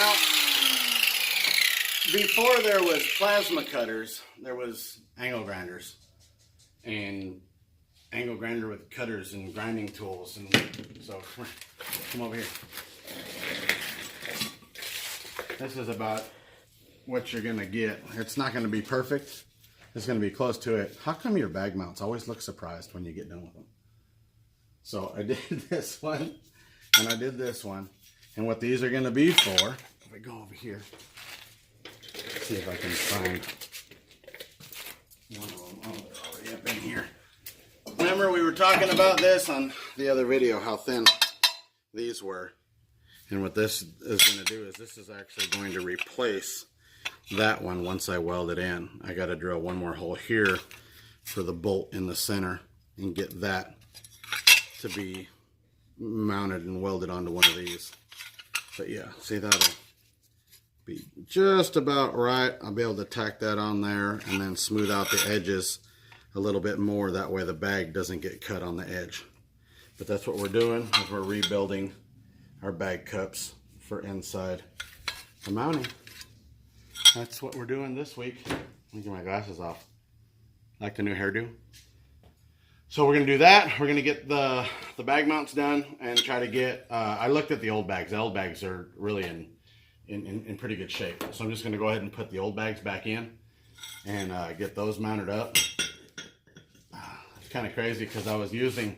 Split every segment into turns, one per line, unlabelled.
Now, before there was plasma cutters, there was angle grinders. And angle grinder with cutters and grinding tools. And so, come over here. This is about what you're going to get. It's not going to be perfect. It's going to be close to it. How come your bag mounts always look surprised when you get done with them? So I did this one, and I did this one. And what these are going to be for, if I go over here, see if I can find one of them. Oh, they're already up in here. Remember we were talking about this on the other video, how thin these were. And what this is going to do is this is actually going to replace that one once I weld it in. I got to drill one more hole here for the bolt in the center and get that to be mounted and welded onto one of these. But yeah, see, that'll be just about right. I'll be able to tack that on there and then smooth out the edges a little bit more. That way the bag doesn't get cut on the edge. But that's what we're doing, is we're rebuilding our bag cups for inside the mounting. That's what we're doing this week. Let me get my glasses off. Like the new hairdo. So we're going to do that. We're going to get the bag mounts done and try to get, I looked at the old bags. The old bags are really in pretty good shape. So I'm just going to go ahead and put the old bags back in and get those mounted up. It's kind of crazy because I was using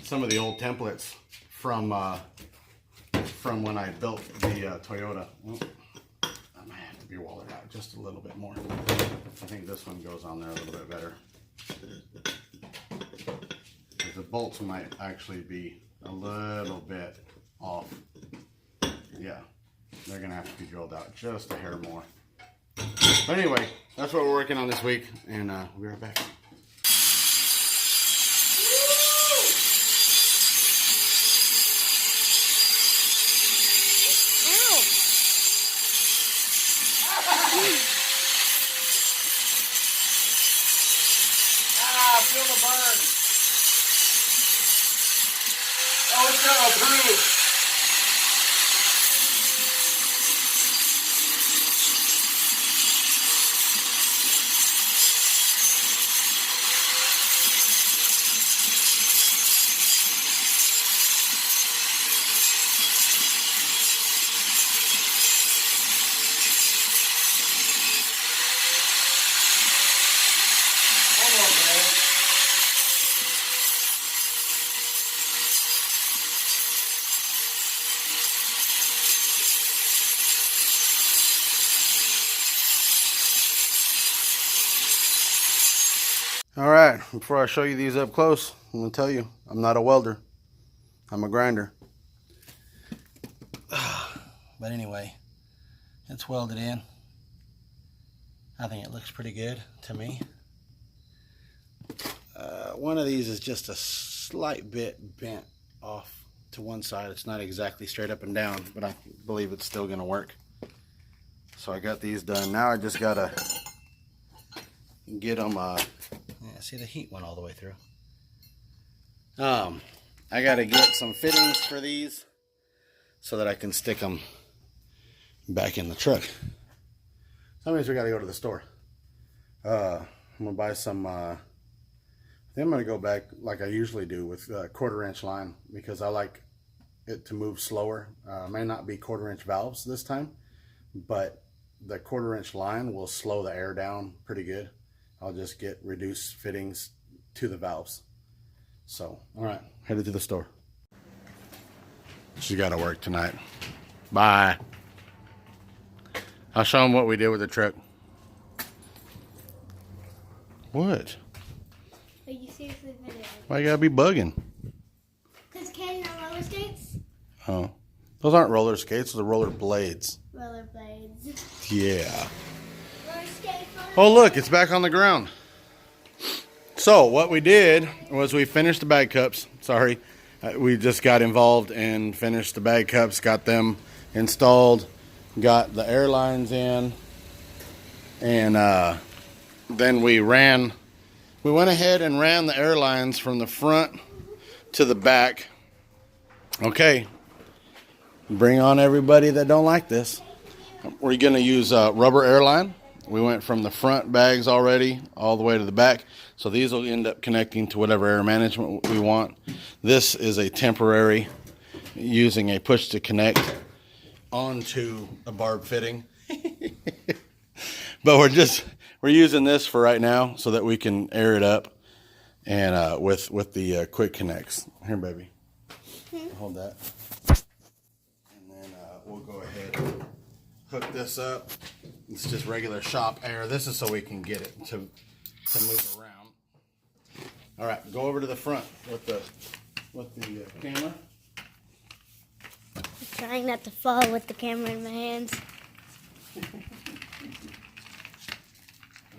some of the old templates from when I built the Toyota. Oh, I might have to be wallered out just a little bit more. I think this one goes on there a little bit better. The bolts might actually be a little bit off. Yeah, they're gonna have to be drilled out just a hair more. But anyway, that's what we're working on this week, and we'll be right back. Feel the burn. Oh, it's got approved. All right, before I show you these up close, I'm going to tell you, I'm not a welder. I'm a grinder. But anyway, it's welded in. I think it looks pretty good to me. One of these is just a slight bit bent off to one side. It's not exactly straight up and down, but I believe it's still going to work. So I got these done. Now I just got to get them... yeah, see, the heat went all the way through. I got to get some fittings for these so that I can stick them back in the truck. That means we got to go to the store. I'm going to buy some, then I'm going to go back like I usually do with 1/4 inch line because I like it to move slower. May not be 1/4 inch valves this time, but the 1/4 inch line will slow the air down pretty good. I'll just get reduced fittings to the valves. So, all right, headed to the store. She's got to work tonight. Bye. I'll show them what we did with the truck. What?
Are you seriously videoing?
Why you gotta be bugging?
Because Katie on roller skates?
Oh, those aren't roller skates, those are roller blades.
Roller blades.
Yeah.
Roller skate.
Oh, look, it's back on the ground. So what we did was we finished the bag cups. Sorry, we just got involved and finished the bag cups, got them installed, got the air lines in, and then we went ahead and ran the air lines from the front to the back. Okay, Bring on everybody that don't like this. We're going to use rubber airline. We went from the front bags already all the way to the back. So these will end up connecting to whatever air management we want. This is a temporary, using a push to connect onto a barb fitting. But we're using this for right now so that we can air it up and with the quick connects. Here, baby. Hold that. And then we'll go ahead and hook this up. It's just regular shop air. This is so we can get it to move around. All right, go over to the front with the camera.
I'm trying not to fall with the camera in my hands.
And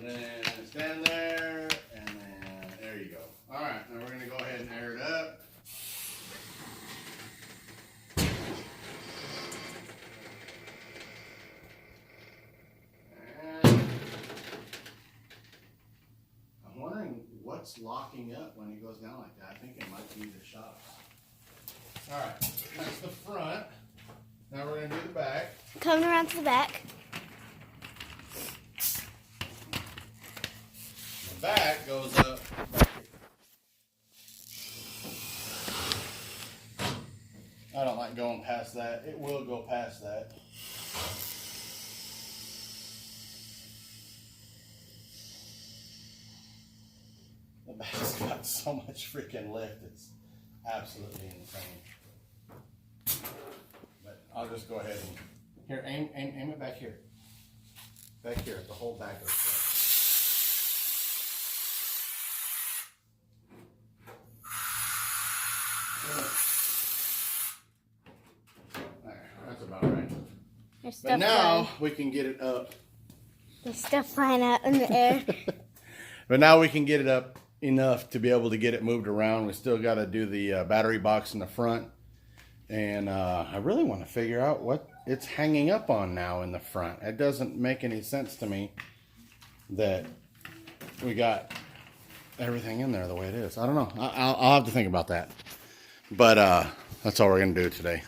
then stand there, and then there you go. All right, now we're gonna go ahead and air it up. I'm wondering what's locking up when it goes down like that. I think it might be the shocks. All right, that's the front. Now we're gonna do the back.
Coming around to the back.
The back goes up. I don't like going past that. It will go past that. The back's got so much freaking lift. It's absolutely insane. But I'll just go ahead and here, aim it back here. Back here, the whole back of it. There, that's about right.
There's
But
stuff
now
flying.
we can get it up.
There's stuff flying out in the air.
But now we can get it up enough to be able to get it moved around. We still got to do the battery box in the front. And I really want to figure out what it's hanging up on now in the front. It doesn't make any sense to me that we got everything in there the way it is. I don't know. I'll have to think about that. But that's all we're going to do today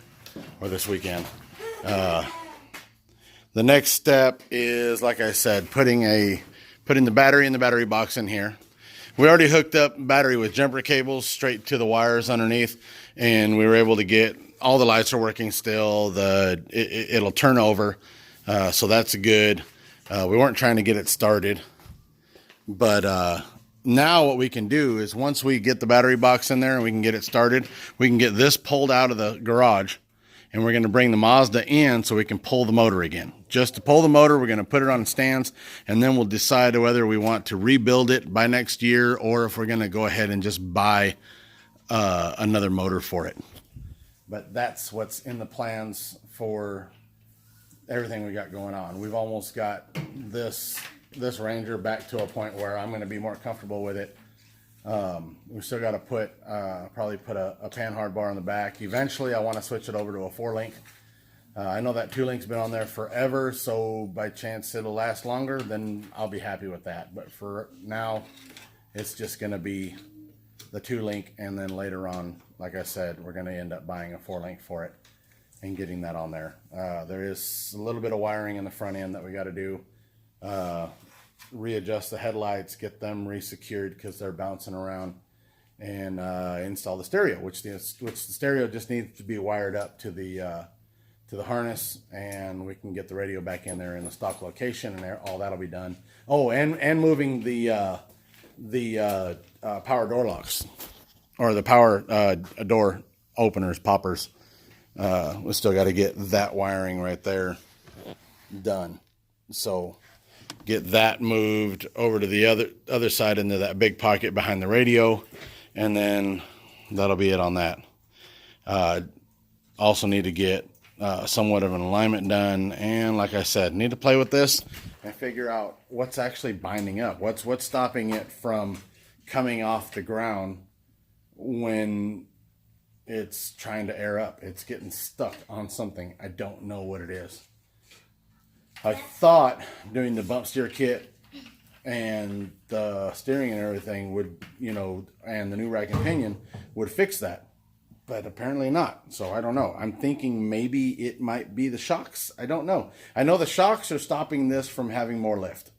or this weekend. The next step is, like I said, putting the battery in the battery box in here. We already hooked up battery with jumper cables straight to the wires underneath, and we were able to get all the lights are working still. It'll turn over, so that's good. We weren't trying to get it started, but now what we can do is once we get the battery box in there and we can get it started, we can get this pulled out of the garage, and we're going to bring the Mazda in so we can pull the motor again. Just to pull the motor, we're going to put it on stands, and then we'll decide whether we want to rebuild it by next year or if we're going to go ahead and just buy another motor for it. But that's what's in the plans for everything we got going on. We've almost got this Ranger back to a point where I'm going to be more comfortable with it. We still got to probably put a panhard bar on the back. Eventually, I want to switch it over to a 4-link. I know that 2-link's been on there forever, so by chance it'll last longer, then I'll be happy with that. But for now, it's just going to be the 2-link, and then later on, like I said, we're going to end up buying a 4-link for it and getting that on there. There is a little bit of wiring in the front end that we got to do. Readjust the headlights, get them resecured because they're bouncing around, and install the stereo, which the stereo just needs to be wired up to the harness, and we can get the radio back in there in the stock location, and all that'll be done. Oh, and moving the power door locks or the power door openers, poppers. We still got to get that wiring right there done. So get that moved over to the other side into that big pocket behind the radio, and then that'll be it on that. Also need to get somewhat of an alignment done, and like I said, need to play with this and figure out what's actually binding up. What's stopping it from coming off the ground when it's trying to air up. It's getting stuck on something. I don't know what it is. I thought doing the bump steer kit and the steering and everything would, and the new rack and pinion would fix that. but apparently not. So I don't know. I'm thinking maybe it might be the shocks. I don't know. I know the shocks are stopping this from having more lift.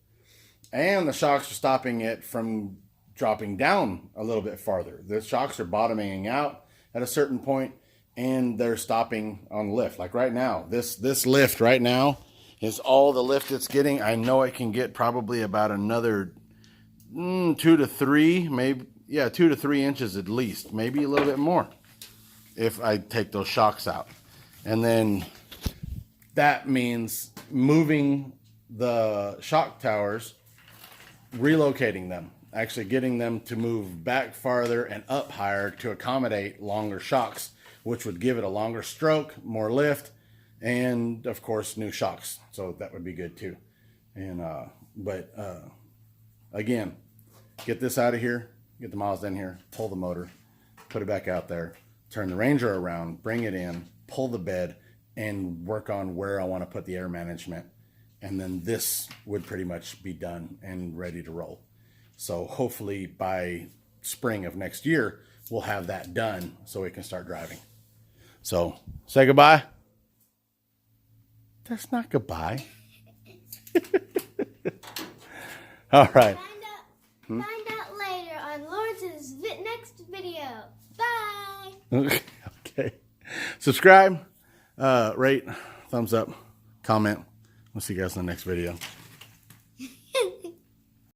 And the shocks are stopping it from dropping down a little bit farther. The shocks are bottoming out at a certain point, and they're stopping on lift. Like right now, this lift right now is all the lift it's getting. I know it can get probably about another 2 to 3, maybe, yeah, 2 to 3 inches at least, maybe a little bit more if I take those shocks out. And then that means moving the shock towers, relocating them, actually getting them to move back farther and up higher to accommodate longer shocks, which would give it a longer stroke, more lift, and of course new shocks. So that would be good too. And again, get this out of here, get the Mazda in here, pull the motor, put it back out there, turn the Ranger around, bring it in, pull the bed, and work on where I want to put the air management. And then this would pretty much be done and ready to roll. So hopefully by spring of next year, we'll have that done so we can start driving. So say goodbye. That's not goodbye. All right.
Find out later on Lawrence's next video. Bye.
Okay. Subscribe, rate, thumbs up, comment. We'll see you guys in the next video.